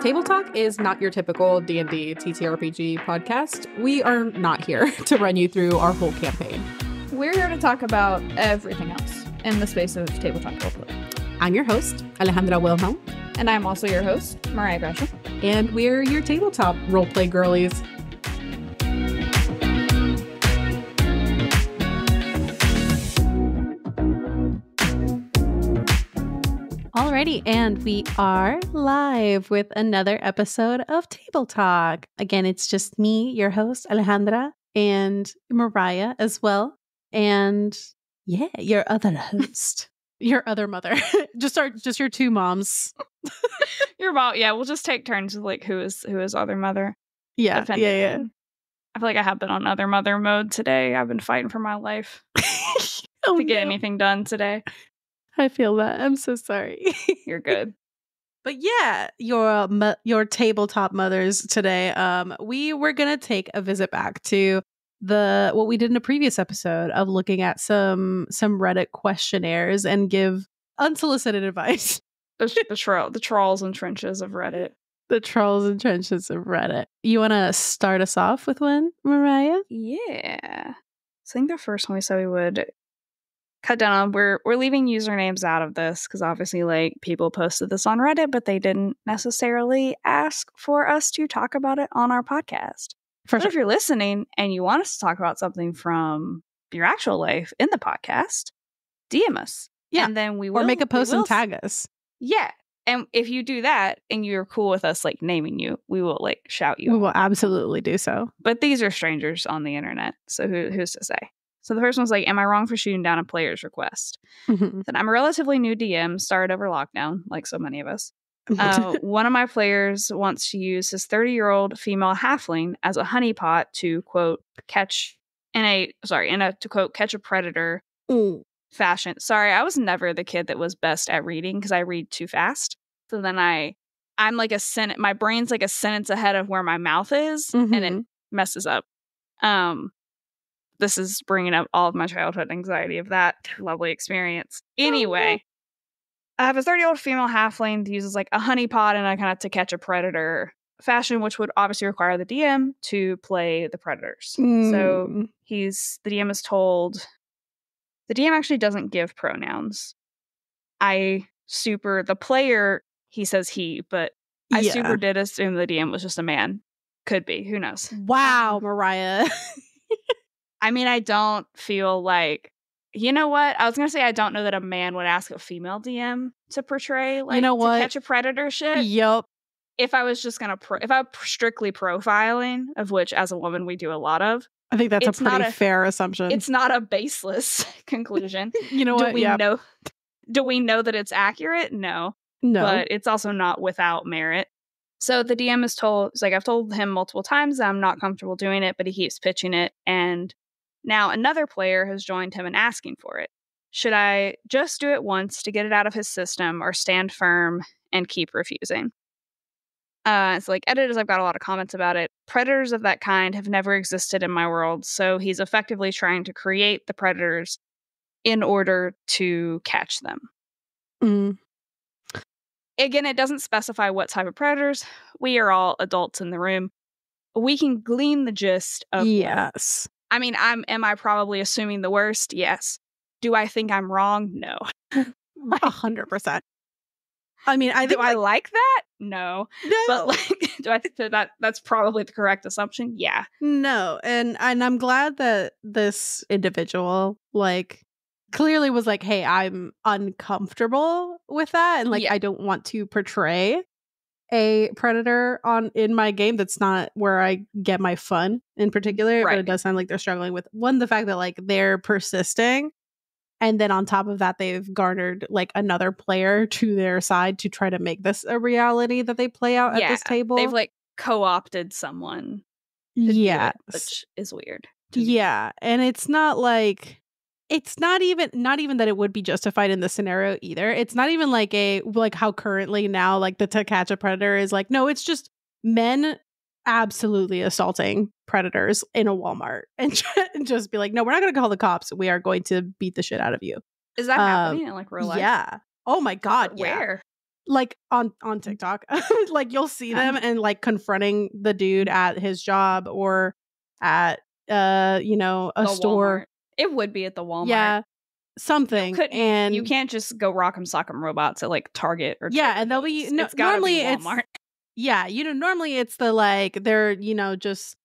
Table Talk is not your typical D&D TTRPG podcast. We are not here to run you through our whole campaign. We're here to talk about everything else in the space of tabletop roleplay. I'm your host, Alejandra Wilhelm. And I'm also your host, Mariah Gresham. And we're your tabletop roleplay girlies. Alrighty, and we are live with another episode of Table Talk. Again, it's just me, your host, Alejandra, and Mariah as well. And yeah, your other host. Your other mother. just your two moms. Your mom, yeah, we'll just take turns with like who is other mother. Yeah. I feel like I have been on other mother mode today. I've been fighting for my life to get anything done today. I feel that. I'm so sorry. You're good. But yeah, your tabletop mothers today. We were gonna take a visit back to what we did in a previous episode of looking at some Reddit questionnaires and give unsolicited advice. The trawls and trenches of Reddit. The trolls and trenches of Reddit. You want to start us off with one, Mariah? Yeah. So I think the first one we said we would cut down on, we're leaving usernames out of this because obviously like people posted this on Reddit, but they didn't necessarily ask for us to talk about it on our podcast. But if you're listening and you want us to talk about something from your actual life in the podcast, DM us. Yeah. And then we will. Or make a post and tag us. Yeah. And if you do that and you're cool with us like naming you, we will like shout you. We will absolutely do so. But these are strangers on the internet. So who's to say? So the first one's like, am I wrong for shooting down a player's request? Mm-hmm. Then I'm a relatively new DM, started over lockdown, like so many of us. One of my players wants to use his 30-year-old female halfling as a honeypot to quote catch a predator fashion. Sorry, I was never the kid that was best at reading because I read too fast. So then I'm like my brain's like a sentence ahead of where my mouth is, and it messes up. This is bringing up all of my childhood anxiety of that lovely experience. Anyway, I have a 30-year-old female halfling that uses like a honeypot and a kind of to catch a predator fashion, which would obviously require the DM to play the predators. So the DM is told, the DM actually doesn't give pronouns. The player, he says he, but I super did assume the DM was just a man. Could be, who knows? Wow, Mariah. I mean, I don't feel like, you know what? I was going to say I don't know that a man would ask a female DM to portray, like, to catch a predator shit. Yep. If I was just going to, if I'm strictly profiling, of which as a woman we do a lot of. I think that's a pretty fair assumption. It's not a baseless conclusion. You know what? Do we know that it's accurate? No. But it's also not without merit. So the DM is told, it's like, I've told him multiple times that I'm not comfortable doing it, but he keeps pitching it. And now another player has joined him and asking for it. Should I just do it once to get it out of his system or stand firm and keep refusing? It's like, editors, I've got a lot of comments about it. Predators of that kind have never existed in my world, so he's effectively trying to create the predators in order to catch them. Again, it doesn't specify what type of predators. We are all adults in the room. We can glean the gist of yes. I mean, am I probably assuming the worst? Yes. Do I think I'm wrong? No. 100%. I mean, do I like that? No. But like, do I think that's probably the correct assumption? Yeah. No. And I'm glad that this individual like clearly was like, hey, I'm uncomfortable with that. And like, I don't want to portray a predator in my game. That's not where I get my fun in particular. Right. But it does sound like they're struggling with the fact that like they're persisting. And then on top of that, they've garnered like another player to their side to try to make this a reality that they play out at this table. They've like co-opted someone. Yeah. Which is weird. Yeah. And it's not like, it's not even that it would be justified in this scenario either. It's not even like how currently now like the to catch a predator is like, no, it's just men absolutely assaulting predators in a Walmart and just be like, no, we're not going to call the cops. We are going to beat the shit out of you. Is that happening in like real life? Yeah. Oh my God. Where? like on TikTok. Like you'll see them and like confronting the dude at his job or at a store. Walmart. It would be at the Walmart. Yeah. Something. And you can't just go Rock'em Sock'em Robots at like Target or and they'll be it's gotta be Walmart. Normally it's the like they're just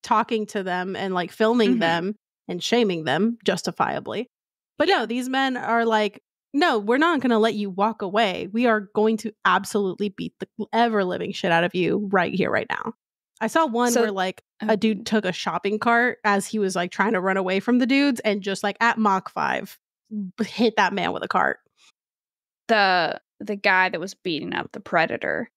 talking to them and like filming them and shaming them justifiably. But no, these men are like, no, we're not going to let you walk away. We are going to absolutely beat the ever living shit out of you right here, right now. I saw one where like a dude took a shopping cart as he was like trying to run away from the dudes and just like at Mach 5 hit that man with a cart. The guy that was beating up the predator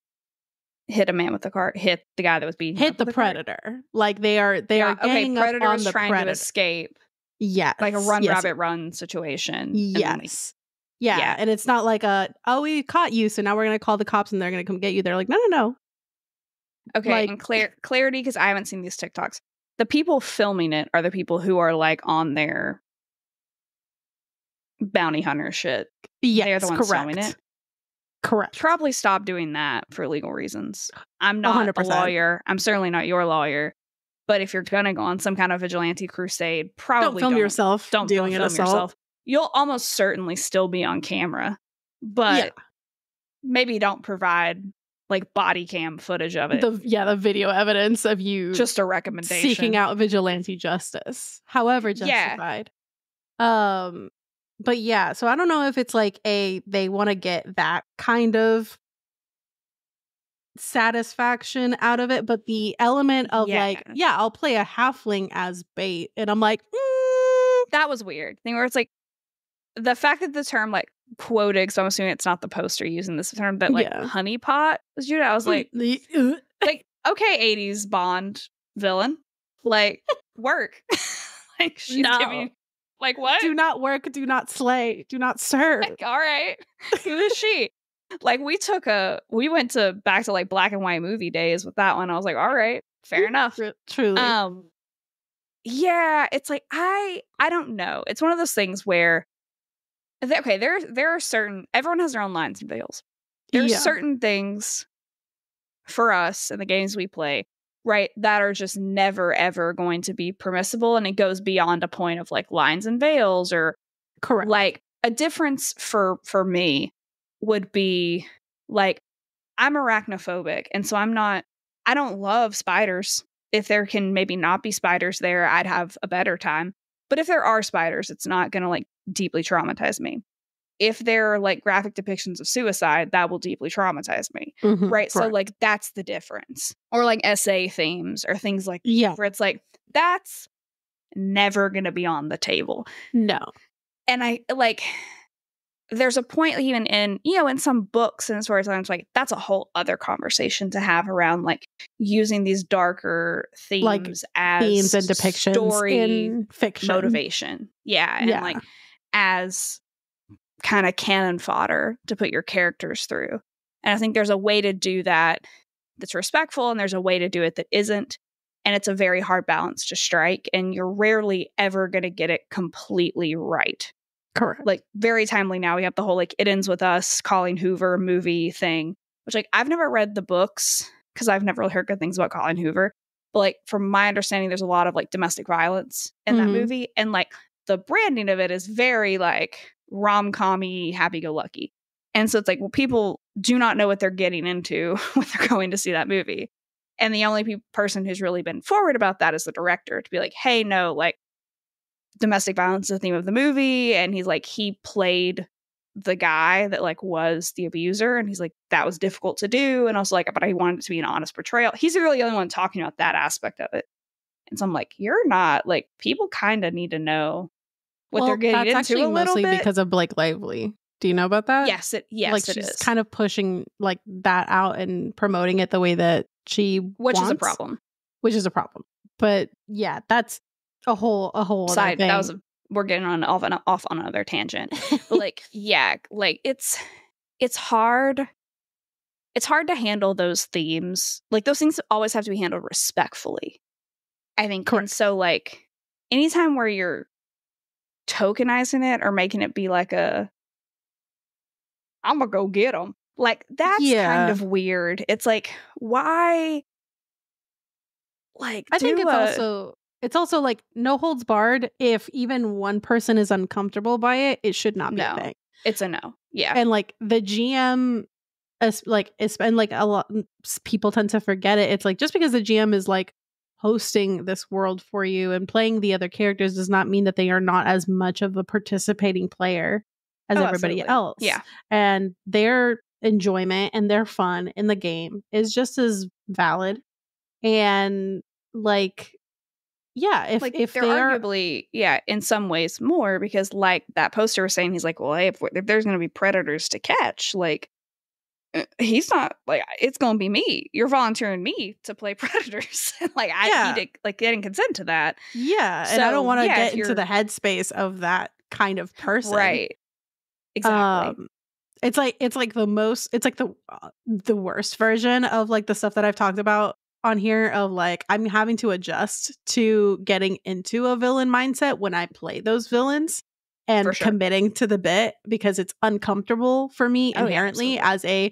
hit a man with a cart, hit the guy that was beating up the predator. Like they are ganging up on the trying to escape. Yes. Like a rabbit run situation. Yes. Yeah. And it's not like we caught you, so now we're going to call the cops and they're going to come get you. They're like, no. Okay, like, and clarity, because I haven't seen these TikToks. The people filming it are the people who are like on their bounty hunter shit. Yes, they're the ones filming it. Correct. Probably stop doing that for legal reasons. I'm not 100%. A lawyer. I'm certainly not your lawyer. But if you're going to go on some kind of vigilante crusade, probably don't film yourself. Don't doing an assault. Yourself. You'll almost certainly still be on camera. But maybe don't provide like body cam footage of it. The video evidence of you. Just a recommendation. Seeking out vigilante justice. However justified. But yeah, so I don't know if it's like they want to get that kind of satisfaction out of it, but the element of I'll play a halfling as bait, and I'm like, that was weird. Thing where it's like the fact that the term like quoted, so I'm assuming it's not the poster using this term, but like honeypot was used. I was like, like okay, 80s Bond villain, like work, like she's giving. Like what? Do not work, do not slay, do not serve. Like, all right. Who is she? Like we went back to like black and white movie days with that one. I was like, all right, fair enough. Truly. Yeah, it's like I don't know. It's one of those things where there are certain, everyone has their own lines and veils. There's certain things for us in the games we play, right, that are just never ever going to be permissible, and it goes beyond a point of like lines and veils or correct. Like a difference for me would be like I'm arachnophobic, and so I don't love spiders. If there can maybe not be spiders there, I'd have a better time. But if there are spiders, it's not going to like deeply traumatize me. If there are like graphic depictions of suicide, that will deeply traumatize me. Right. So like that's the difference. Or like essay themes or things like where it's like, that's never going to be on the table. No. And I like, there's a point even in some books and stories, like that's a whole other conversation to have around like using these darker themes like as themes and depictions story in fiction motivation. Yeah. And like as kind of cannon fodder to put your characters through. And I think there's a way to do that that's respectful, and there's a way to do it that isn't. And it's a very hard balance to strike, and you're rarely ever going to get it completely right. Correct. Like very timely now, we have the whole like It Ends With Us, Colleen Hoover movie thing, which like I've never read the books because I've never heard good things about Colleen Hoover. But like from my understanding, there's a lot of like domestic violence in that movie, and like the branding of it is very like rom-com-y, happy-go-lucky. And so it's like, well, people do not know what they're getting into when they're going to see that movie. And the only person who's really been forward about that is the director, to be like, hey, no, like domestic violence is the theme of the movie. And he's like, he played the guy that like was the abuser. And he's like, that was difficult to do. And I was like, but I wanted it to be an honest portrayal. He's really the only one talking about that aspect of it. And so I'm like, you're not, like, people kind of need to know what they're getting into actually a little mostly bit. Because of Blake Lively. Do you know about that? Yes, it she's is. Kind of pushing like that out and promoting it the way that she Which wants, is a problem. Which is a problem. But yeah, that's a whole side. Thing. That was we're getting off on another tangent. But like, yeah, like it's hard. It's hard to handle those themes. Like those things always have to be handled respectfully, I think. Correct. And so like anytime where you're tokenizing it or making it be like I'm gonna go get them. Like, that's kind of weird. It's like, why? Like, I think it's also like no holds barred. If even one person is uncomfortable by it, it should not be a thing. It's a no. Yeah. And like the GM and like a lot people tend to forget it. It's like just because the GM is like hosting this world for you and playing the other characters does not mean that they are not as much of a participating player as everybody absolutely. else. Yeah. And their enjoyment and their fun in the game is just as valid. And like, yeah, if they're arguably, in some ways more, because like that poster was saying, he's like, well, hey, if there's going to be predators to catch, like, he's not like, it's going to be me. You're volunteering me to play predators. Like, I need to, like, getting consent to that. Yeah. So, and I don't want to get into the headspace of that kind of person. Right. Exactly. It's like the worst version of like the stuff that I've talked about on here of like I'm having to adjust to getting into a villain mindset when I play those villains and committing to the bit because it's uncomfortable for me inherently as a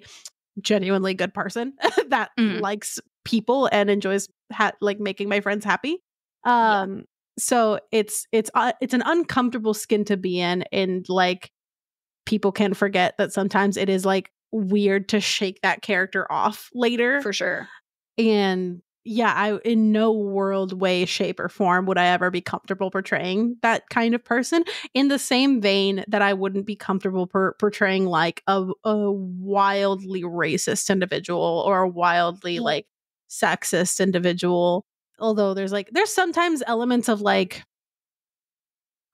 genuinely good person that likes people and enjoys like making my friends happy. So it's an uncomfortable skin to be in, and like people can forget that sometimes it is like weird to shake that character off later. For sure. And yeah, I in no world, way, shape, or form would I ever be comfortable portraying that kind of person, in the same vein that I wouldn't be comfortable portraying like a wildly racist individual or a wildly like sexist individual. Although there's sometimes elements of like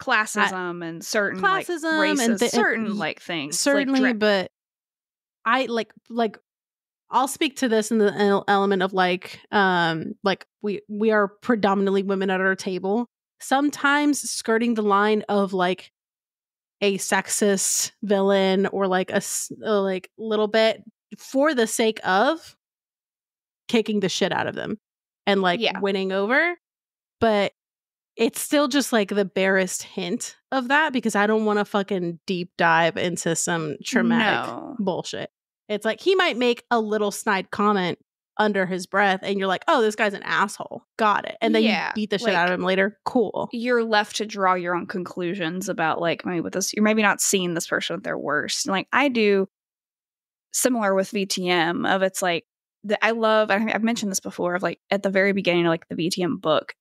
classism and certain classism like racist, and certain like things. Certainly, like, but I like I'll speak to this in the element of like we are predominantly women at our table. Sometimes skirting the line of like a sexist villain or like a like little bit for the sake of kicking the shit out of them and like winning over, but it's still just like the barest hint of that because I don't want to fucking deep dive into some traumatic bullshit. It's like he might make a little snide comment under his breath and you're like, oh, this guy's an asshole. Got it. And then you beat the shit out of him later. Cool. You're left to draw your own conclusions about like, maybe with this, you're maybe not seeing this person at their worst. Like I do similar with VTM of it's like, I've mentioned this before of like at the very beginning of like the VTM book,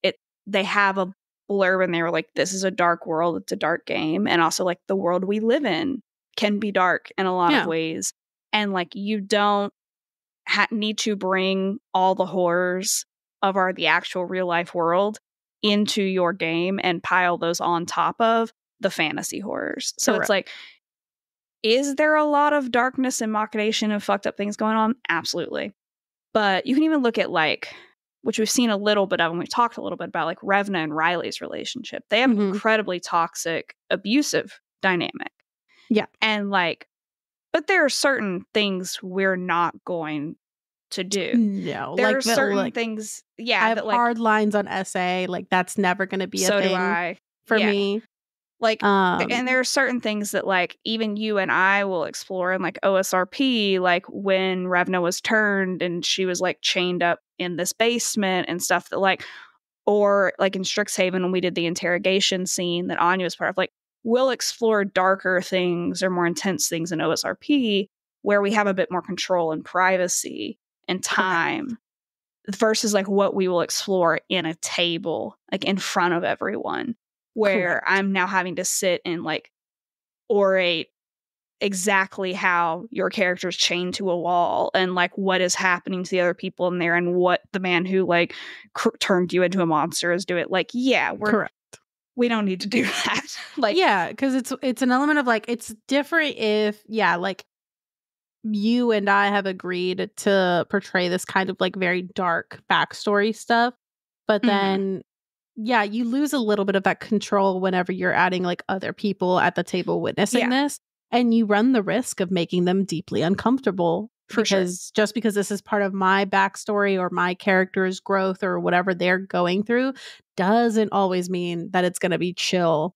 they have a blurb and they were like, this is a dark world. It's a dark game. And also like the world we live in can be dark in a lot of ways. And like you don't need to bring all the horrors of the actual real life world into your game and pile those on top of the fantasy horrors. So it's like, is there a lot of darkness and machination and fucked up things going on? Absolutely. But you can even look at like, which we've seen a little bit of, and we've talked a little bit about like Revna and Riley's relationship. They have an incredibly toxic, abusive dynamic. Yeah. And like, but there are certain things we're not going to do. No. There are certain things, I have hard lines on SA. Like, that's never going to be a thing for me. Like, and there are certain things that, like, even you and I will explore in, like, OSRP, like, when Revna was turned and she was, like, chained up in this basement and stuff that, like, or, like, in Strixhaven when we did the interrogation scene that Anya was part of, like, we'll explore darker things or more intense things in OSRP where we have a bit more control and privacy and time versus, like, what we will explore in a table, like, in front of everyone. Where I'm now having to sit and like orate exactly how your character's chained to a wall and like what is happening to the other people in there and what the man who like turned you into a monster is doing. Like, we don't need to do that. Like, because it's an element of like it's different if like you and I have agreed to portray this kind of like very dark backstory stuff, but then. Yeah, you lose a little bit of that control whenever you're adding like other people at the table witnessing this, and you run the risk of making them deeply uncomfortable just because this is part of my backstory or my character's growth or whatever they're going through doesn't always mean that it's going to be chill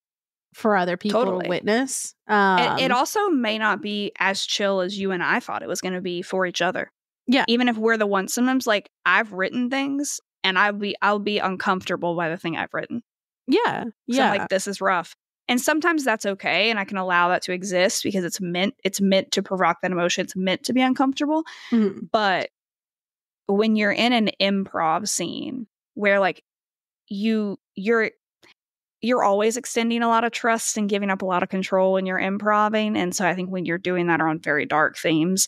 for other people to witness. It also may not be as chill as you and I thought it was going to be for each other. Yeah. Even if we're the ones, sometimes like I've written things and I'll be uncomfortable by the thing I've written. Yeah. Yeah. I'm like, this is rough. And sometimes that's okay. And I can allow that to exist because it's meant to provoke that emotion. It's meant to be uncomfortable. Mm-hmm. But when you're in an improv scene where like you're always extending a lot of trust and giving up a lot of control when you're improving. And so I think when you're doing that around very dark themes,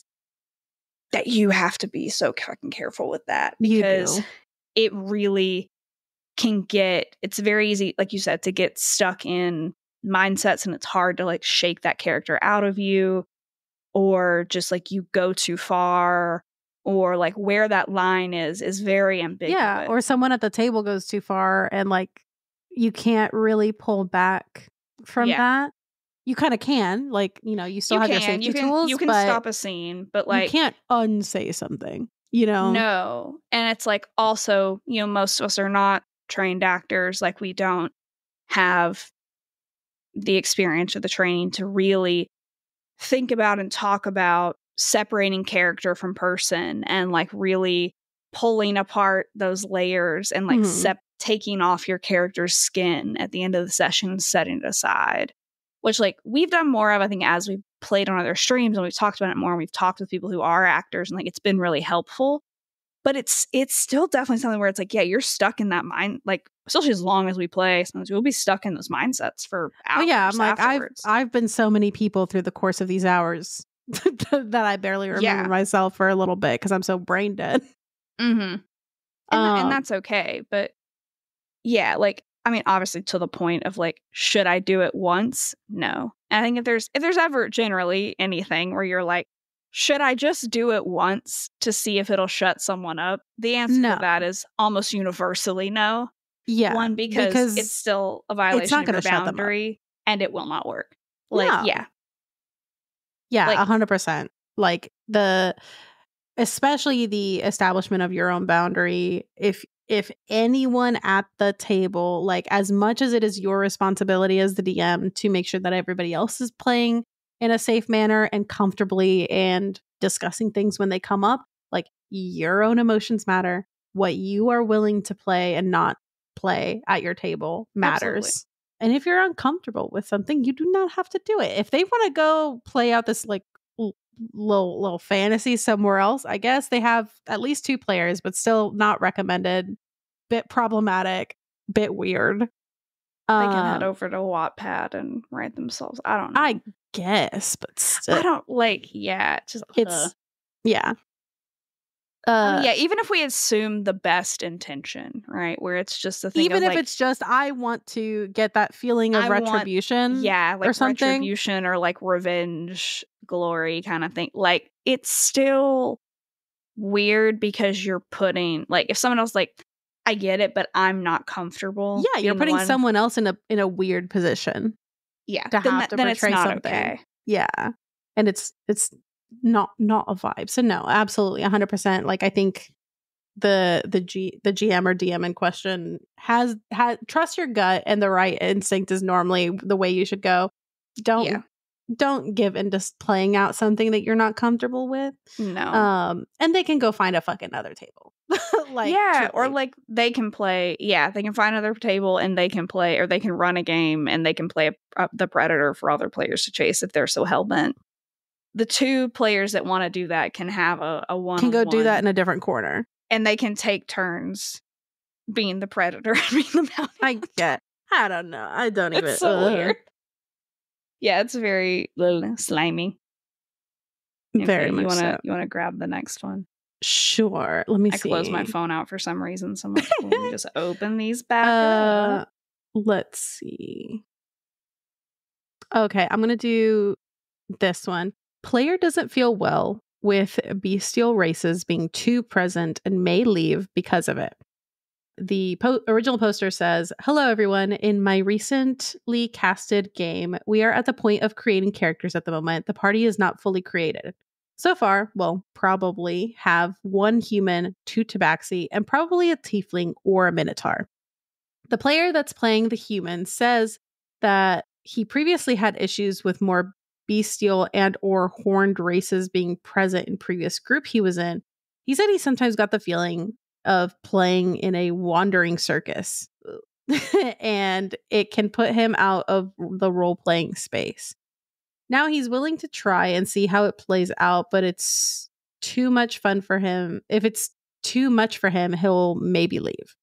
that you have to be so fucking careful with that, because it really can it's very easy, like you said, to get stuck in mindsets, and it's hard to like shake that character out of you, or just like you go too far, or like where that line is very ambiguous. Yeah, or someone at the table goes too far and like you can't really pull back from that. You kind of can, like, you know, you still have your safety tools. You can stop a scene, but like you can't unsay something, you know? No. And it's like also, you know, most of us are not trained actors. Like we don't have the experience or the training to really think about and talk about separating character from person and like really pulling apart those layers and like taking off your character's skin at the end of the session and setting it aside. Which, like, we've done more of, I think, as we've played on other streams and we've talked about it more and we've talked with people who are actors, and, like, it's been really helpful. But it's still definitely something where it's like, yeah, you're stuck in that mind, like, especially as long as we play, sometimes we'll be stuck in those mindsets for hours. Oh, yeah, I'm like, afterwards. I've been so many people through the course of these hours that I barely remember myself for a little bit because I'm so brain dead. Mm-hmm. And that's okay. But, yeah, like, I mean, obviously to the point of like, should I do it once? No. And I think if there's ever generally anything where you're like, should I just do it once to see if it'll shut someone up? The answer to that is almost universally no. Yeah. One, because it's still a violation of your boundary and it will not work. Like, Yeah, 100%. Like especially the establishment of your own boundary, if anyone at the table, like as much as it is your responsibility as the DM to make sure that everybody else is playing in a safe manner and comfortably and discussing things when they come up, like your own emotions matter. What you are willing to play and not play at your table matters. Absolutely. And if you're uncomfortable with something, you do not have to do it. If they want to go play out this like little fantasy somewhere else, I guess they have at least 2 players, but still not recommended. Bit problematic, bit weird. They can head over to Wattpad and write themselves. I don't know. I guess, but still. I don't like. Yeah, it's yeah. Even if we assume the best intention, right? Where it's just a thing. Even of, if it's just I want to get that feeling of retribution, like or something, retribution or like revenge, glory kind of thing. Like it's still weird because you're putting like if someone else like I get it, but I'm not comfortable. Yeah, you're putting someone else in a weird position. Yeah, to have to portray something. Okay. Yeah, and it's not a vibe. So no, absolutely 100%. Like I think the GM or DM in question has trust your gut, and the right instinct is normally the way you should go. Don't give into playing out something that you're not comfortable with. No. And they can go find a fucking other table. Like truly. Or like they can play. Yeah, they can find another table and they can play, or they can run a game and they can play the predator for other players to chase if they're so hellbent. The 2 players that want to do that can have a one. Can go do that in a different corner, and they can take turns being the predator and being the bounty. I don't know. I don't even. It's so weird. Yeah, it's very slimy. Very much so. You want to grab the next one? Sure. Let me see. I closed my phone out for some reason. So I'm like, let me just open these back up. Let's see. Okay, I'm going to do this one. Player doesn't feel well with bestial races being too present and may leave because of it. The original poster says, "Hello, everyone. In my recently casted game, we are at the point of creating characters at the moment. The party is not fully created. So far, we'll probably have 1 human, 2 tabaxi, and probably a tiefling or a minotaur. The player that's playing the human says that he previously had issues with more bestial and or horned races being present in previous group he was in. He said he sometimes got the feeling of playing in a wandering circus and it can put him out of the role-playing space. Now he's willing to try and see how it plays out, but it's too much fun for him. If it's too much for him, he'll maybe leave.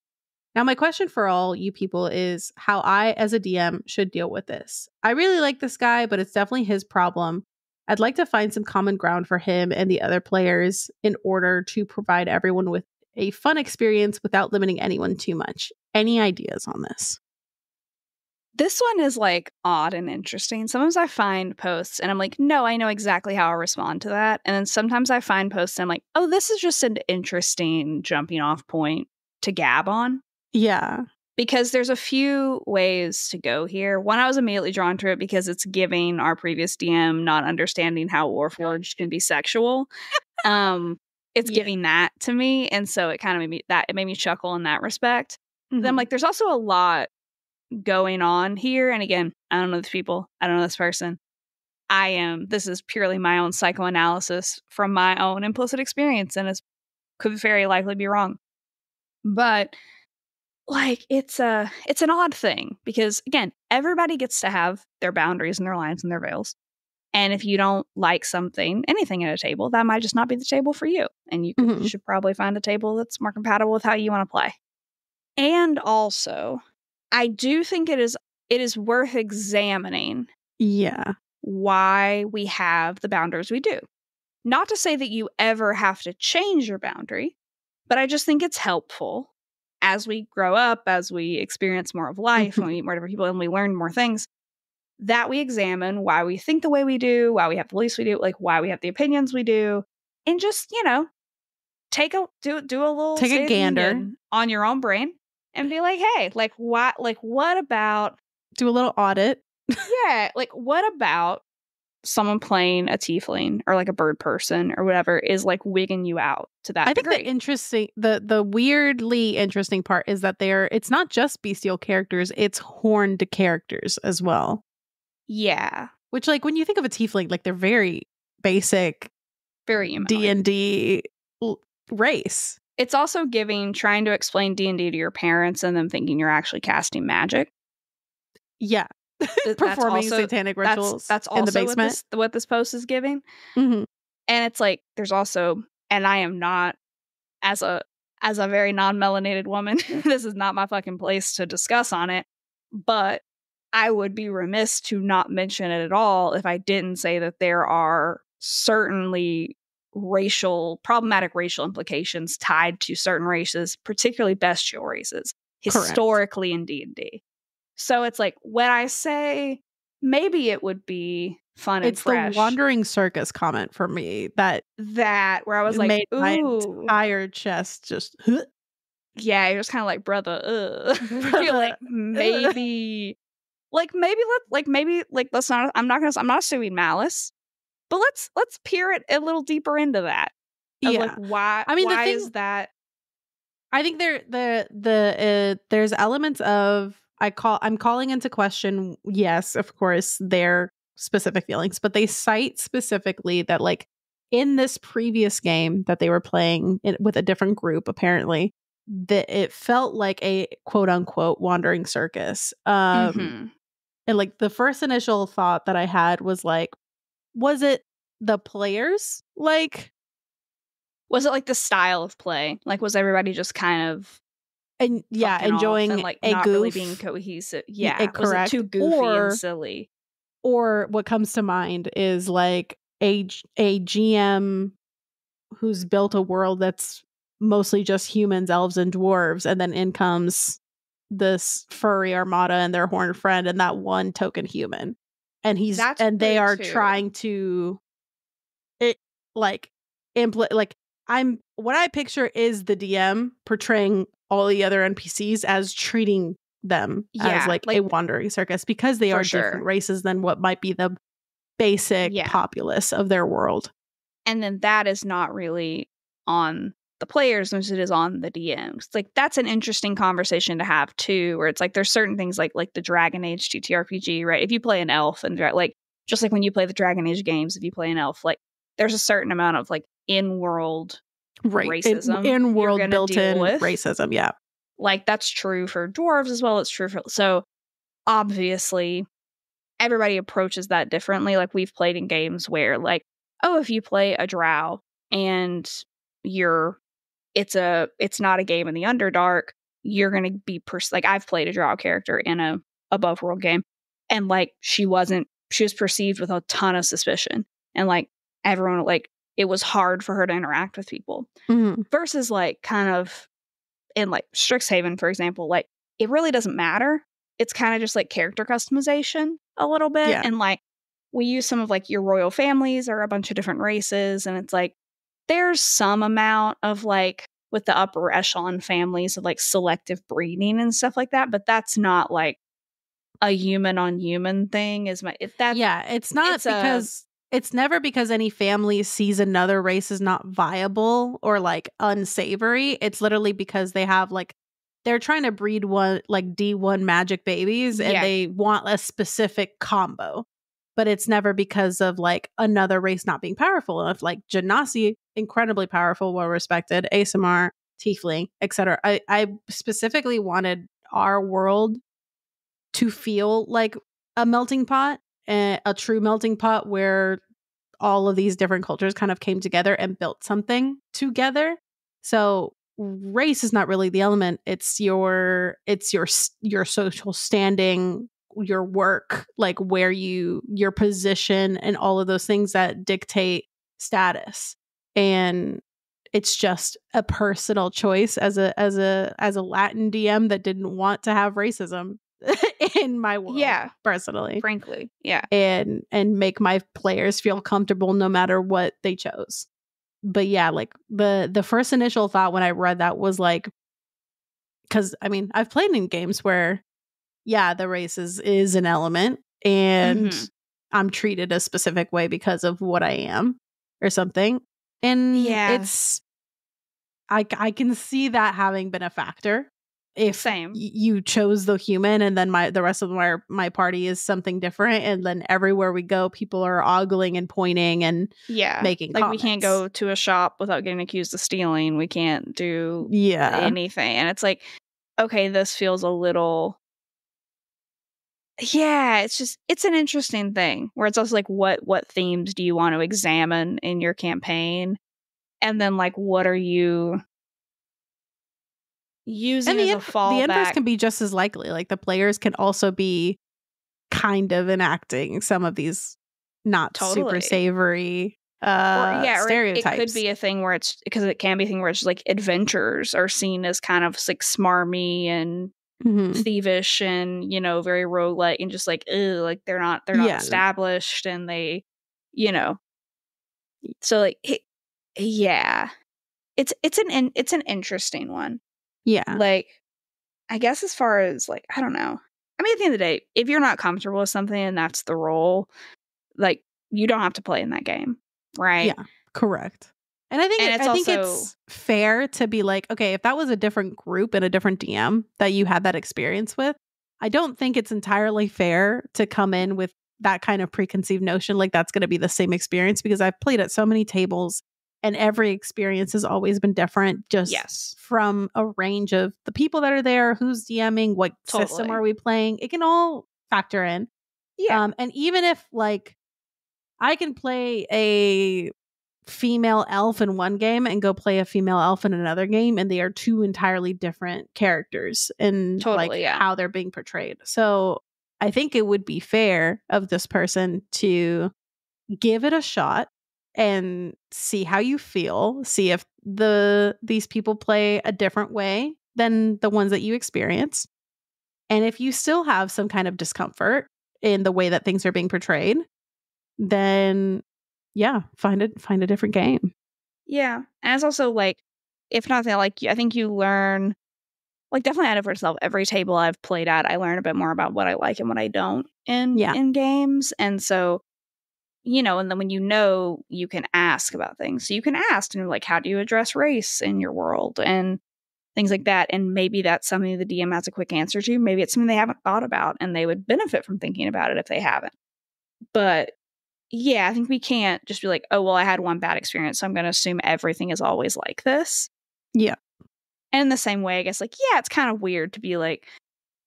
Now, my question for all you people is how I, as a DM, should deal with this. I really like this guy, but it's definitely his problem. I'd like to find some common ground for him and the other players in order to provide everyone with a fun experience without limiting anyone too much. Any ideas on this? This one is like odd and interesting. Sometimes I find posts and I'm like, no, I know exactly how I'll respond to that. And then sometimes I find posts and I'm like, oh, this is just an interesting jumping off point to gab on. Yeah. Because there's a few ways to go here. One, I was immediately drawn to it because it's giving our previous DM not understanding how Warforged can be sexual. It's giving that to me. And so it kind of made me chuckle in that respect. Mm-hmm. Then I'm like, there's also a lot going on here. And again, I don't know these people. I don't know this person. This is purely my own psychoanalysis from my own implicit experience. And it could very likely be wrong. But like, it's an odd thing because, again, everybody gets to have their boundaries and their lines and their veils. And if you don't like anything at a table, that might just not be the table for you. And you should probably find a table that's more compatible with how you want to play. And also, I do think it is worth examining why we have the boundaries we do. Not to say that you ever have to change your boundary, but I just think it's helpful as we grow up, as we experience more of life, when we meet more different people and we learn more things, that we examine why we think the way we do, why we have the beliefs we do, like why we have the opinions we do, and just, do a little take a gander on your own brain and be like, hey, what about do a little audit? Yeah, like what about someone playing a tiefling or like a bird person or whatever is like wigging you out to that degree. think the weirdly interesting part is that it's not just bestial characters, it's horned characters as well. Yeah. Which, like, when you think of a tiefling, like, they're very basic, very D&D race. It's also trying to explain D&D to your parents and them thinking you're actually casting magic. Yeah. Performing satanic rituals that's also in the basement. What this post is giving. Mm-hmm. And it's like, there's also, and I am not, as a very non-melanated woman, this is not my fucking place to discuss on it, but I would be remiss to not mention it at all if I didn't say that there are certainly problematic racial implications tied to certain races, particularly bestial races, historically in D&D. So it's like, when I say maybe it would be fun and fresh. It's the wandering circus comment for me that where I was like, made ooh. My entire chest just... Yeah, you're just kind of like, brother, you're like, maybe... let's not, I'm not assuming malice, but let's peer it a little deeper into that. Like, why, why is that? I think there's elements of, I'm calling into question, yes, of course, their specific feelings, but they cite specifically that, like, in this previous game that they were playing with a different group, apparently, that it felt like a quote unquote wandering circus. And like the first initial thought that I had was like, was it the players? Like, was it like the style of play? Like, was everybody just kind of enjoying and, like, a not goof, really being cohesive? Yeah, correct. Was it too goofy and silly? Or what comes to mind is like a GM who's built a world that's mostly just humans, elves, and dwarves, and then in comes this furry armada and their horned friend and that one token human, and they are trying to what I picture is the DM portraying all the other NPCs as treating them as like a wandering circus because they are different races than what might be the basic populace of their world. And then that is not really on the players as it is on the DMs. It's like that's an interesting conversation to have too, where it's like there's certain things like the Dragon Age TTRPG, right? If you play an elf and like just like when you play the Dragon Age games, if you play an elf, like there's a certain amount of like in-world racism, in-world built-in racism, yeah. Like that's true for dwarves as well. It's true for so obviously everybody approaches that differently. Like we've played in games where like, oh, if you play a drow and it's not a game in the Underdark, you're gonna be like I've played a drow character in a above world game, and like she was perceived with a ton of suspicion, and like everyone like it was hard for her to interact with people. Versus like kind of in like Strixhaven, for example, like it really doesn't matter. It's kind of just like character customization a little bit. Yeah. And like we use some of like your royal families or a bunch of different races. And it's like there's some amount of like with the upper echelon families of like selective breeding and stuff like that. But that's not like a human on human thing. It's not because it's never because any family sees another race as not viable or like unsavory. It's literally because they have like they're trying to breed one like D1 magic babies and they want a specific combo. But it's never because of like another race not being powerful enough. Like Genasi, incredibly powerful, well respected, ASMR, Tiefling, etc. I specifically wanted our world to feel like a melting pot, a true melting pot where all of these different cultures kind of came together and built something together. So race is not really the element. It's your social standing, your work, like where your position and all of those things that dictate status. And it's just a personal choice as a Latin DM that didn't want to have racism in my world. Yeah, personally, frankly, yeah, and make my players feel comfortable no matter what they chose. But yeah, like the first initial thought when I read that was like, because I mean I've played in games where the race is an element and I'm treated a specific way because of what I am or something, and it's I can see that having been a factor. If you chose the human and then the rest of my party is something different, and then everywhere we go people are ogling and pointing and making like comments. We can't go to a shop without getting accused of stealing. We can't do anything, and it's like, okay, this feels a little it's an interesting thing where it's also like what themes do you want to examine in your campaign, and then like what are you using as a fallback. The inverse can be just as likely. Like the players can also be kind of enacting some of these not super savory stereotypes. It could be a thing where it's because it can be a thing where it's like adventurers are seen as kind of like smarmy and thievish and very roguelike and just like like they're not established and they so like it's an interesting one. Yeah. Like, I guess as far as, like, I don't know. I mean, at the end of the day, if you're not comfortable with something and that's the role, like, you don't have to play in that game, right? Yeah, correct. And I think it's fair to be like, okay, if that was a different group and a different DM that you had that experience with, I don't think it's entirely fair to come in with that kind of preconceived notion like that's going to be the same experience, because I've played at so many tables and every experience has always been different, just from a range of the people that are there, who's DMing, what system are we playing. It can all factor in. Yeah. And even if like I can play a female elf in one game and go play a female elf in another game, and they are two entirely different characters and how they're being portrayed. So I think it would be fair of this person to give it a shot and see how you feel, see if these people play a different way than the ones that you experienced. And if you still have some kind of discomfort in the way that things are being portrayed, then find a different game. Yeah. And it's also like, if nothing, like I think you learn, like definitely out of yourself, every table I've played at, I learn a bit more about what I like and what I don't in games. And so you know, and then when you can ask about things. So you can ask, and like, how do you address race in your world and things like that? And maybe that's something the DM has a quick answer to. Maybe it's something they haven't thought about, and they would benefit from thinking about it if they haven't. But yeah, I think we can't just be like, oh, well, I had one bad experience, so I'm going to assume everything is always like this. Yeah. And in the same way, I guess, like, yeah, it's kind of weird to be like,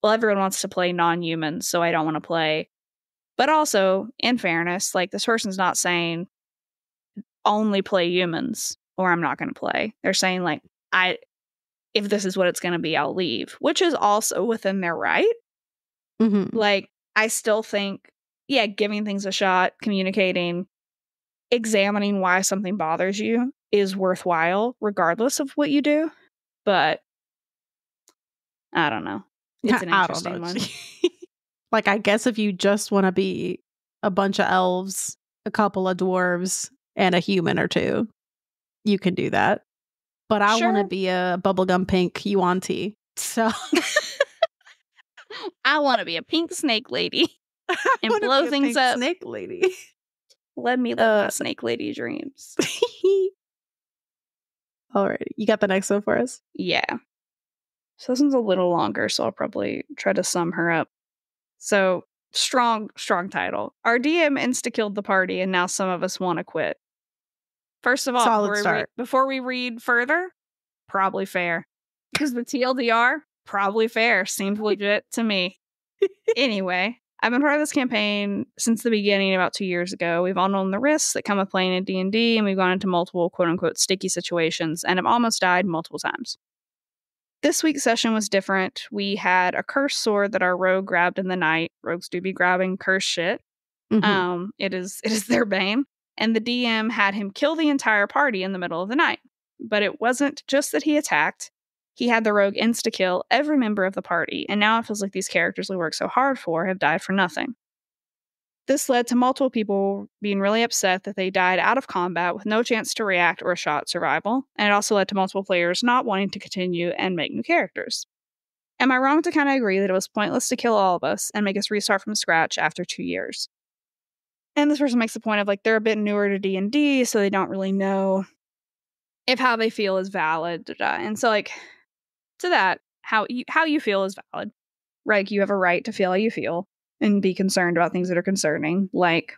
well, everyone wants to play non-humans, so I don't want to play. But also, in fairness, like, this person's not saying only play humans or I'm not going to play. They're saying, like, if this is what it's going to be, I'll leave, which is also within their right. Mm-hmm. Like, I still think, yeah, giving things a shot, communicating, examining why something bothers you is worthwhile, regardless of what you do. But I don't know. It's an interesting one. Like, I guess if you just want to be a bunch of elves, a couple of dwarves, and a human or two, you can do that. But I want to be a bubblegum pink Yuan-Ti. So I want to be a pink snake lady and blow things up. Snake lady. Let me live my snake lady dreams. All right. You got the next one for us? Yeah. So this one's a little longer, so I'll probably try to sum her up. So, strong title. Our DM insta-killed the party, and now some of us want to quit. First of all, before we read further, probably fair. Because the TLDR, probably fair. Seems legit to me. Anyway, I've been part of this campaign since the beginning about 2 years ago. We've all known the risks that come with playing in D&D, and we've gone into multiple quote-unquote sticky situations, and have almost died multiple times. This week's session was different. We had a cursed sword that our rogue grabbed in the night. Rogues do be grabbing cursed shit. Mm-hmm. It is their bane. And the DM had him kill the entire party in the middle of the night. But it wasn't just that he attacked. He had the rogue insta-kill every member of the party. And now it feels like these characters we worked so hard for have died for nothing. This led to multiple people being really upset that they died out of combat with no chance to react or a shot survival, and it also led to multiple players not wanting to continue and make new characters. Am I wrong to kind of agree that it was pointless to kill all of us and make us restart from scratch after 2 years? And this person makes the point of, like, they're a bit newer to D&D, so they don't really know if how they feel is valid. And so, like, to that, how you feel is valid. Right? You have a right to feel how you feel and be concerned about things that are concerning, like,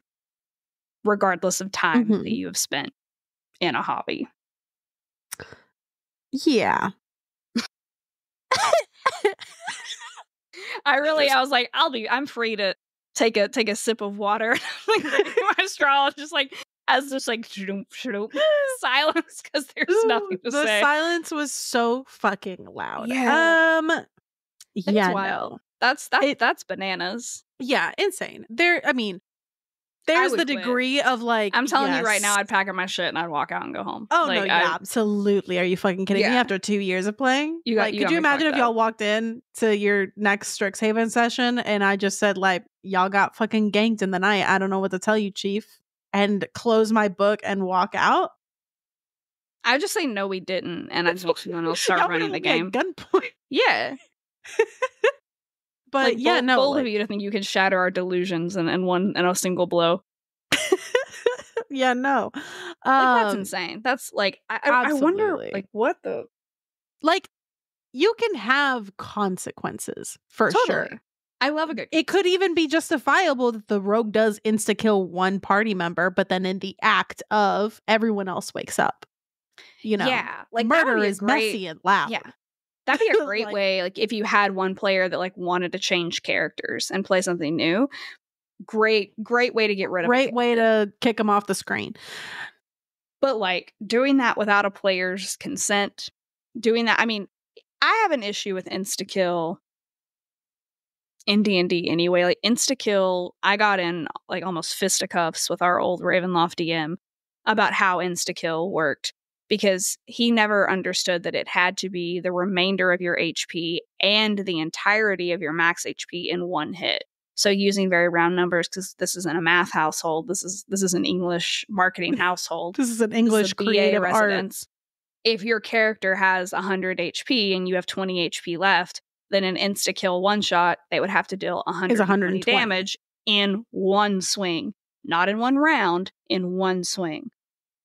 regardless of time that you have spent in a hobby. Yeah. I was like, I'm free to take a sip of water. Like, my straw, just like, as just like silence, because there's nothing to say. The silence was so fucking loud. Yeah. Yeah, wild. no. That's bananas. Yeah, insane. There's the degree of, like, I'm telling you right now, I'd pack up my shit and I'd walk out and go home. Oh, like, no, yeah, absolutely. Are you fucking kidding me? After 2 years of playing? Could you imagine if y'all walked in to your next Strixhaven session and I just said, like, y'all got fucking ganked in the night. I don't know what to tell you, chief. And close my book and walk out? I just say, no, we didn't. And I just want to start running the game. Gunpoint. Yeah. But, like, bold of you to think you can shatter our delusions in a single blow. Yeah, no. That's insane. That's, like, I wonder, like, what the... Like, you can have consequences, for sure. I love a good... It could even be justifiable that the rogue does insta-kill one party member, but then in the act of, everyone else wakes up. You know? Yeah. Like, murder is messy and loud. Yeah. That'd be a great way, like, if you had one player that, like, wanted to change characters and play something new. Great way to get rid of it. Great way to kick them off the screen. But, like, doing that without a player's consent, doing that, I mean, I have an issue with insta-kill in D&D anyway. Like, insta-kill, I got in, like, almost fisticuffs with our old Ravenloft DM about how insta-kill worked. Because he never understood that it had to be the remainder of your HP and the entirety of your max HP in one hit. So using very round numbers, because this isn't a math household, this is an English marketing household. This is an English creative residence. If your character has 100 HP and you have 20 HP left, then an insta-kill one shot, they would have to deal 120 damage in one swing, not in one round, in one swing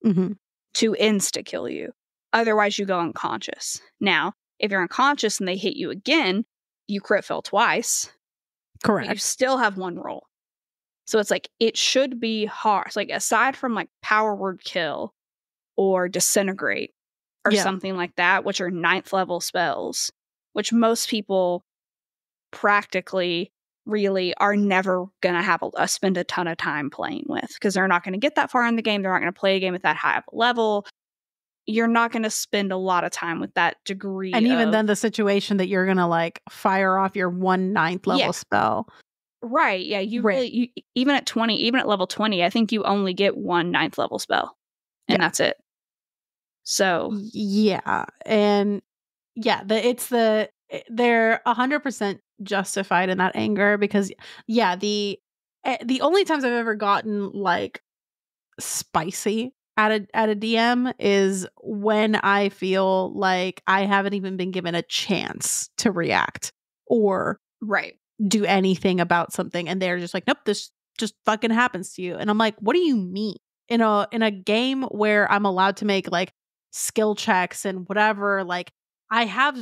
to insta-kill you. Otherwise, you go unconscious. Now, if you're unconscious and they hit you again, you crit fail twice. Correct. But you still have one roll. So it's like, it should be hard. It's like, aside from like power word kill or disintegrate or something like that, which are 9th level spells, which most people practically really are never going to have spend a ton of time playing with, because they're not going to get that far in the game. They're not going to play a game at that high of a level. You're not going to spend a lot of time with that degree. And even then, the situation that you're going to like fire off your 1 9th level spell. Right. Yeah. Really, even at 20, even at level 20, I think you only get 1 9th level spell, and that's it. So yeah. And yeah, they're 100% justified in that anger, because the only times I've ever gotten like spicy at a DM is when I feel like I haven't even been given a chance to react or do anything about something, and they're just like, nope, this just fucking happens to you. And I'm like, what do you mean? In a game where I'm allowed to make like skill checks and whatever, like I have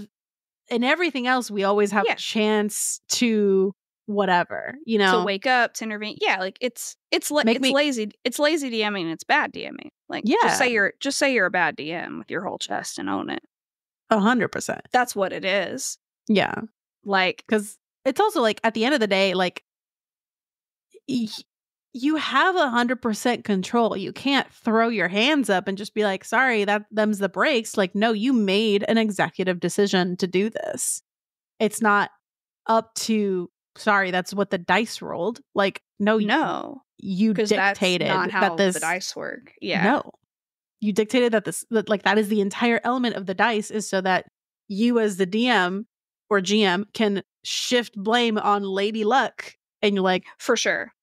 in everything else, we always have a chance to whatever, to wake up, to intervene. Yeah, like it's lazy. It's lazy DMing. It's bad DMing. Like, just say you're a bad DM with your whole chest and own it. 100%. That's what it is. Yeah, like, because it's also like at the end of the day, like you have 100% control. You can't throw your hands up and just be like, sorry, them's the breaks. Like, no, you made an executive decision to do this. It's not up to, sorry, that's what the dice rolled. Like, no, you dictated that's not how that the dice work. Yeah. No. You dictated that is the entire element of the dice, is so that you as the DM or GM can shift blame on Lady Luck, and you're like, for sure.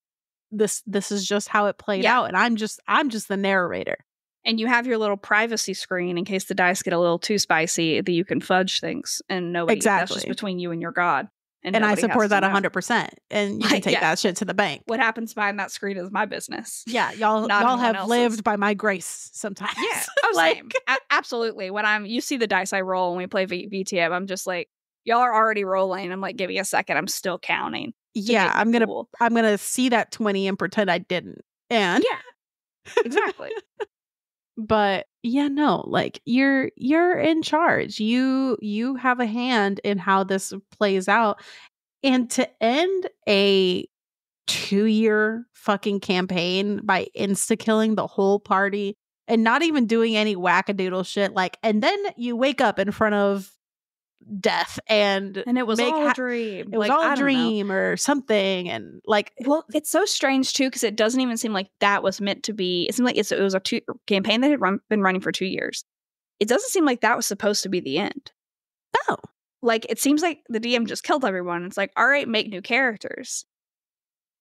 This is just how it played out, and I'm just the narrator. And you have your little privacy screen in case the dice get a little too spicy, that you can fudge things, and nobody. That's just between you and your god. And I support that 100%. And you can take that shit to the bank. What happens behind that screen is my business. Yeah, y'all have lived by my grace sometimes. Yeah, same. Absolutely. When you see the dice I roll when we play VTM, I'm just like, y'all are already rolling. I'm like, give me a second. I'm still counting. Yeah, I'm gonna see that 20 and pretend I didn't. And exactly. But yeah, no, like you're in charge. You have a hand in how this plays out. And to end a 2-year fucking campaign by insta-killing the whole party and not even doing any wackadoodle shit, like, and then you wake up in front of death and it was all a dream. It was all a dream or something. And like, well, it's so strange too, because it doesn't even seem like that was meant to be. It seemed like it was a campaign that had been running for 2 years. It doesn't seem like that was supposed to be the end. Oh, like it seems like the DM just killed everyone. It's like, all right, make new characters.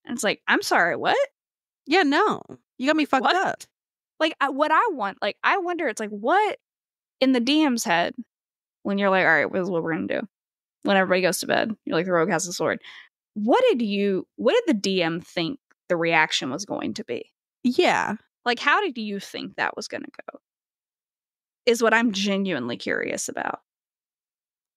And it's like, I'm sorry, what? Yeah, no, you got me fucked up. Like what I want, like I wonder, it's like, what in the DM's head? When you're like, all right, this is what we're going to do. When everybody goes to bed, you're like, the rogue has a sword. What did the DM think the reaction was going to be? Yeah. Like, how did you think that was going to go? Is what I'm genuinely curious about.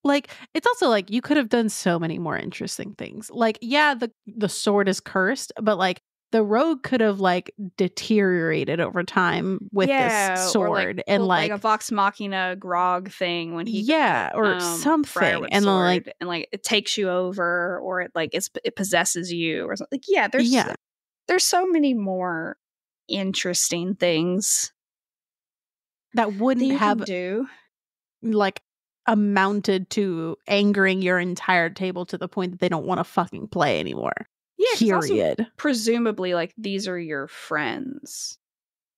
Like, it's also like, you could have done so many more interesting things. Like, yeah, the sword is cursed, but like, the rogue could have like deteriorated over time with this sword, and like a Vox Machina Grog thing when he or something, and sword, and like it takes you over, or it possesses you, or something. Like, there's so many more interesting things that wouldn't have do like amounted to angering your entire table to the point that they don't want to fucking play anymore. Yeah, period. Also, presumably, like, these are your friends.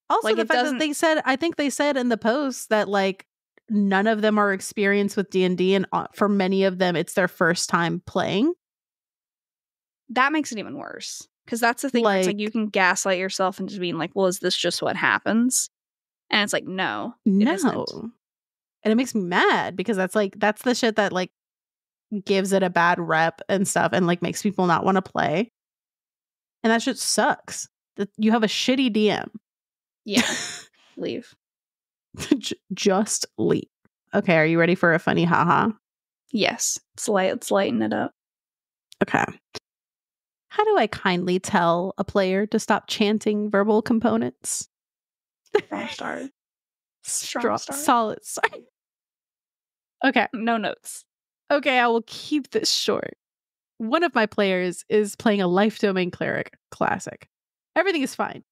Also, like, the fact that I think they said in the post that like none of them are experienced with D&D, and for many of them, it's their first time playing. That makes it even worse, because that's the thing. Like, it's like you can gaslight yourself into being like, "Well, is this just what happens?" And it's like, no, it isn't. And it makes me mad, because that's the shit that like gives it a bad rep and stuff, and like makes people not want to play. And that shit sucks. You have a shitty DM. Yeah. Leave. Just leave. Okay, are you ready for a funny haha? Yes. Let's lighten it up. Okay. How do I kindly tell a player to stop chanting verbal components? Strong start. Strong start. Solid start. Okay. No notes. Okay, I will keep this short. One of my players is playing a Life Domain Cleric classic. Everything is fine,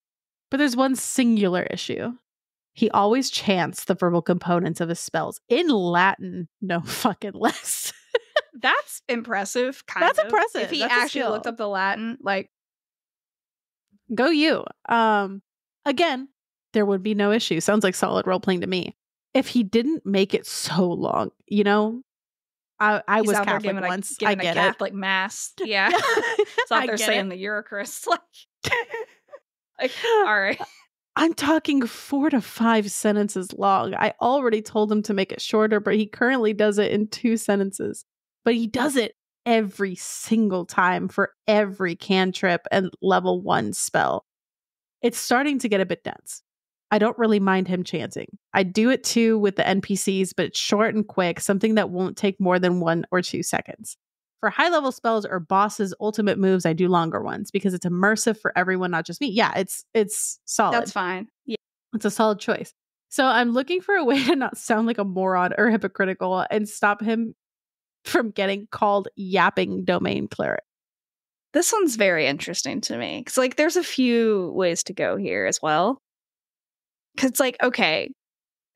but there's one singular issue. He always chants the verbal components of his spells in Latin, no fucking less. That's impressive. That's impressive. If he actually looked up the Latin, like, go you. Again, there would be no issue. Sounds like solid role playing to me. If he didn't make it so long, you know, I was Catholic once. I get a Catholic mass. Yeah. It's out there saying the Eucharist. Like, all right. I'm talking 4 to 5 sentences long. I already told him to make it shorter, but he currently does it in 2 sentences. But he does it every single time for every cantrip and level 1 spell. It's starting to get a bit dense. I don't really mind him chanting. I do it too with the NPCs, but it's short and quick, something that won't take more than 1 or 2 seconds. For high-level spells or bosses' ultimate moves, I do longer ones because it's immersive for everyone, not just me. Yeah, it's solid. That's fine. Yeah. It's a solid choice. So I'm looking for a way to not sound like a moron or hypocritical and stop him from getting called yapping domain cleric. This one's very interesting to me. Because, like, there's a few ways to go here as well. Because it's like, okay,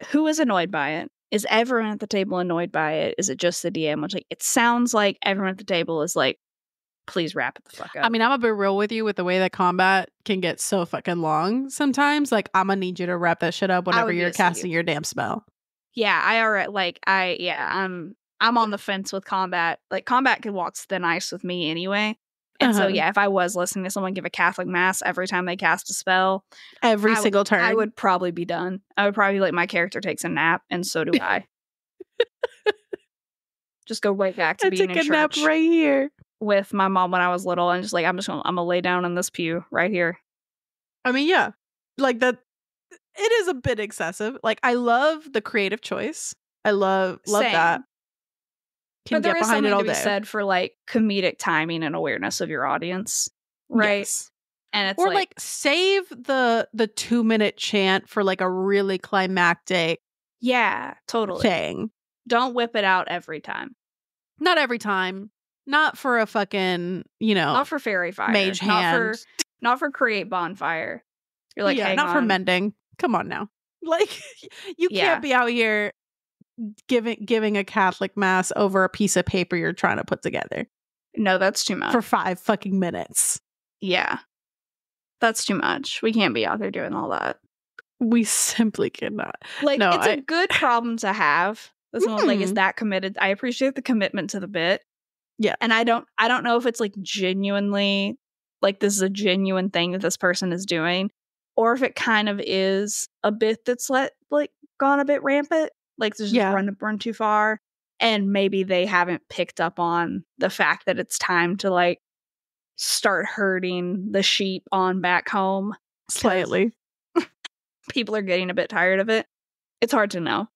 who is annoyed by it? Is everyone at the table annoyed by it? Is it just the DM? Which, like, it sounds like everyone at the table is like, please wrap it the fuck up. I mean, I'm gonna be real with you with the way that combat can get so fucking long sometimes. Like, I'm gonna need you to wrap that shit up whenever you're casting your damn spell. Yeah, I'm on the fence with combat. Like, combat can walk thin ice with me anyway. And so, yeah, if I was listening to someone give a Catholic mass every time they cast a spell, every single turn, I would probably be done. I would probably like my character takes a nap, and so do I. Just go right back to being in church. Nap right here with my mom when I was little, and just like I'm gonna lay down in this pew right here. I mean, yeah, like that. It is a bit excessive. Like, I love the creative choice. I love that. But there is something to be said for like comedic timing and awareness of your audience, right? Yes. And it's like save the 2-minute chant for like a really climactic, thing. Don't whip it out every time. Not every time. Not for a fucking, not for fairy fire, mage hand, not for create bonfire. You're like, not for mending. Come on now, like you can't be out here giving a Catholic mass over a piece of paper you're trying to put together. No, that's too much. For 5 fucking minutes. Yeah. That's too much. We can't be out there doing all that. We simply cannot. Like, it's a good problem to have. This one, like, is that committed. I appreciate the commitment to the bit. Yeah. And I don't know if it's like genuinely, like, this is a genuine thing that this person is doing, or if it kind of is a bit that's gone a bit rampant. Like, just run too far. And maybe they haven't picked up on the fact that it's time to, like, start herding the sheep on back home. Slightly. People are getting a bit tired of it. It's hard to know.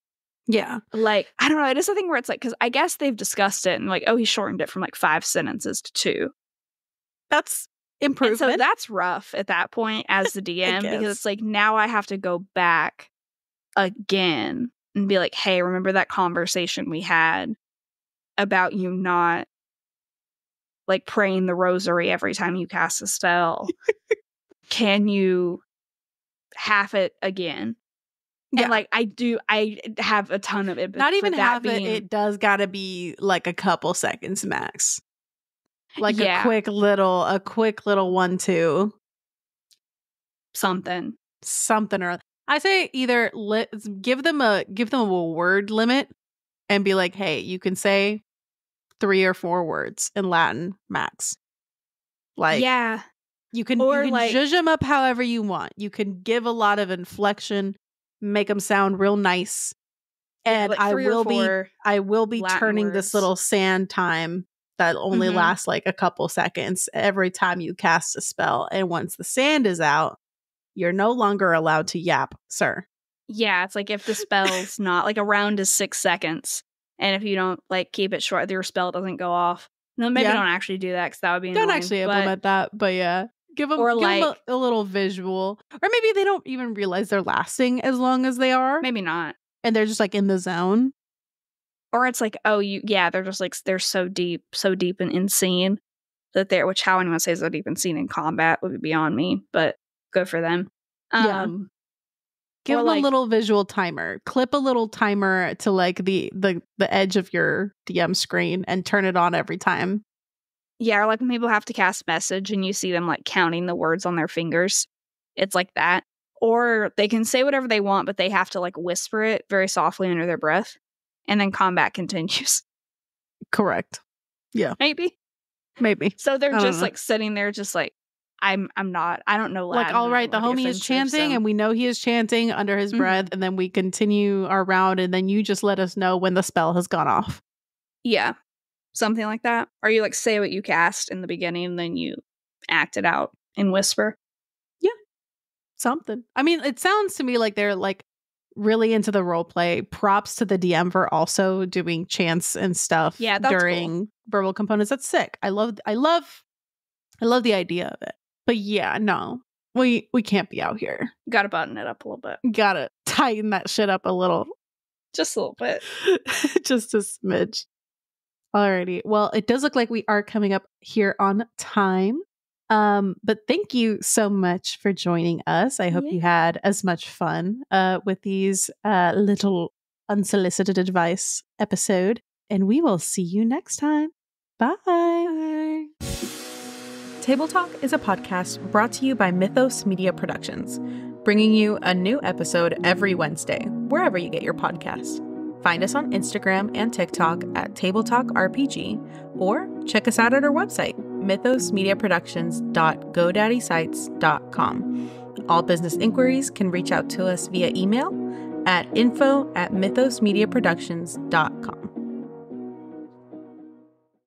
Yeah. Like, I don't know. It is a thing where it's like, because I guess they've discussed it and like, oh, he shortened it from like 5 sentences to 2. That's improvement. And so that's rough at that point as the DM because it's like, now I have to go back again and be like, hey, remember that conversation we had about you not like praying the rosary every time you cast a spell? Can you half it again? Yeah. And like I have a ton of empathy. Not even half it. It does got to be like a couple seconds max. Like a quick little 1-2. Something or other. I say either give them a word limit and be like, hey, you can say 3 or 4 words in Latin max. Like, you can like, zhuzh them up however you want. You can give a lot of inflection, make them sound real nice. And like I will be Latin turning words. this little sand time that only lasts like a couple seconds every time you cast a spell. And once the sand is out, you're no longer allowed to yap, sir. Yeah, it's like if the spell's not like a round is 6 seconds, and if you don't like keep it short, your spell doesn't go off. No, maybe don't actually do that because that would be annoying. Don't actually implement that, but yeah. Give them a little visual. Or maybe they don't even realize they're lasting as long as they are. Maybe not. And they're just like in the zone. Or it's like, they're just like, they're so deep and insane that they're, which how anyone says so deep and seen in combat would be beyond me, but good for them. Give them a little visual timer. Clip a little timer to like the edge of your DM screen and turn it on every time. Yeah, or like when people have to cast message and you see them like counting the words on their fingers. It's like that. Or they can say whatever they want, but they have to like whisper it very softly under their breath. And then combat continues. Correct. Yeah. Maybe. So they're just like sitting there just like, I don't know Latin. Like, all right, the homie is chanting and we know he is chanting under his breath, and then we continue our round, and then you just let us know when the spell has gone off. Yeah. Something like that. Or you like say what you cast in the beginning and then you act it out in whisper. Yeah. Something. I mean, it sounds to me like they're like really into the role play. Props to the DM for also doing chants and stuff during verbal components. That's sick. I love the idea of it. But yeah, no. We can't be out here. Gotta button it up a little bit. Gotta tighten that shit up a little. Just a little bit. Just a smidge. Alrighty. Well, it does look like we are coming up here on time. But thank you so much for joining us. I hope you had as much fun with these little unsolicited advice episode. And we will see you next time. Bye. Table Talk is a podcast brought to you by Mythos Media Productions, bringing you a new episode every Wednesday, wherever you get your podcasts. Find us on Instagram and TikTok at Table Talk RPG, or check us out at our website, mythosmediaproductions.godaddyscites.com. All business inquiries can reach out to us via email at info@mythosmediaproductions.com.